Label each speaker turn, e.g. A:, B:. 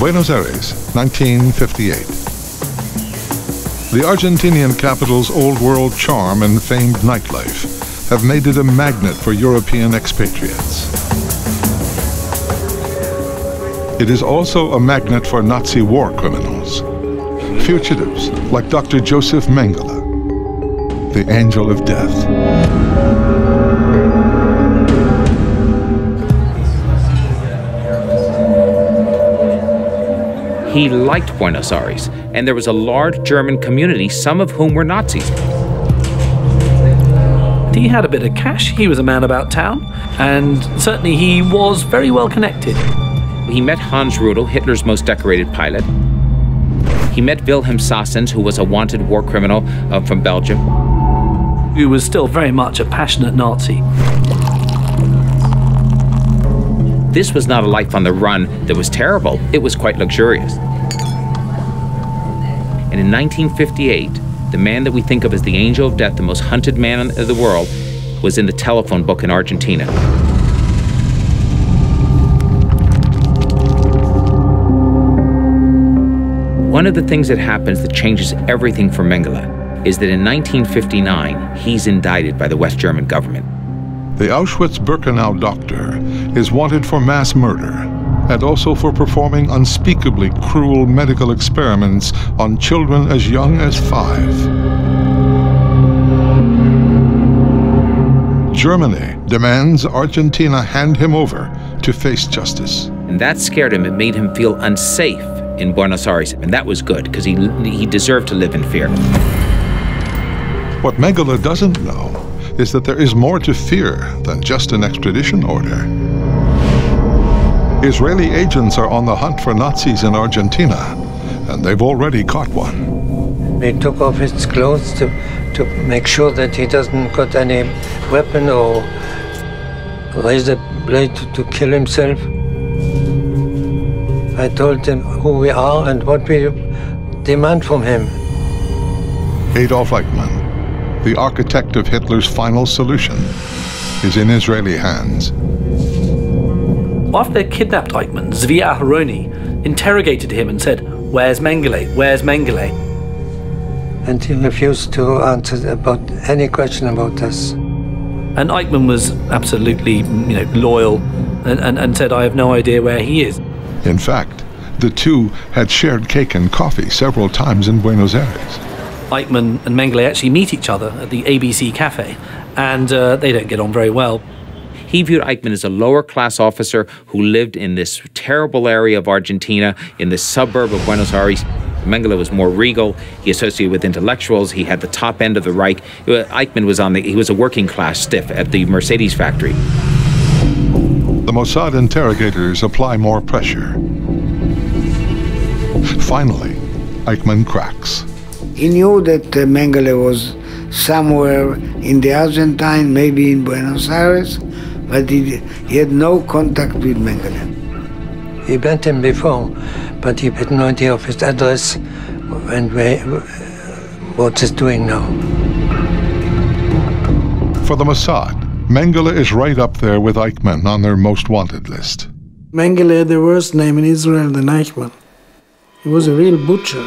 A: Buenos Aires, 1958. The Argentinian capital's old-world charm and famed nightlife have made it a magnet for European expatriates. It is also a magnet for Nazi war criminals, fugitives like Dr. Joseph Mengele, the angel of death.
B: He liked Buenos Aires, and there was a large German community, some of whom were Nazis.
C: He had a bit of cash, he was a man about town, and certainly he was very well connected.
B: He met Hans Rudel, Hitler's most decorated pilot. He met Wilhelm Sassens, who was a wanted war criminal from Belgium.
C: Who was still very much a passionate Nazi.
B: This was not a life on the run that was terrible. It was quite luxurious. And in 1958, the man that we think of as the angel of death, the most hunted man in the world, was in the telephone book in Argentina. One of the things that happens that changes everything for Mengele is that in 1959, he's indicted by the West German government.
A: The Auschwitz-Birkenau doctor is wanted for mass murder and also for performing unspeakably cruel medical experiments on children as young as 5. Germany demands Argentina hand him over to face justice.
B: And that scared him. It made him feel unsafe in Buenos Aires, and that was good because he deserved to live in fear.
A: What Mengele doesn't know is that there is more to fear than just an extradition order. Israeli agents are on the hunt for Nazis in Argentina, and they've already caught one.
D: He took off his clothes to make sure that he doesn't got any weapon or razor blade to kill himself. I told him who we are and what we demand from him.
A: Adolf Eichmann, the architect of Hitler's final solution, is in Israeli hands.
C: After they kidnapped Eichmann, Zvi Aharoni interrogated him and said, "Where's Mengele? Where's Mengele?"
D: And he refused to answer about any question about us.
C: And Eichmann was absolutely, loyal and said, "I have no idea where he is."
A: In fact, the two had shared cake and coffee several times in Buenos Aires.
C: Eichmann and Mengele actually meet each other at the ABC Cafe, and they don't get on very well.
B: He viewed Eichmann as a lower-class officer who lived in this terrible area of Argentina, in this suburb of Buenos Aires. Mengele was more regal. He associated with intellectuals. He had the top end of the Reich. Eichmann was he was a working-class stiff at the Mercedes factory.
A: The Mossad interrogators apply more pressure. Finally, Eichmann cracks.
E: He knew that Mengele was somewhere in the Argentine, maybe in Buenos Aires, but he had no contact with Mengele.
D: He met him before, but he had no idea of his address and what he's doing now.
A: For the Mossad, Mengele is right up there with Eichmann on their most wanted list.
F: Mengele had the worst name in Israel than Eichmann. He was a real butcher.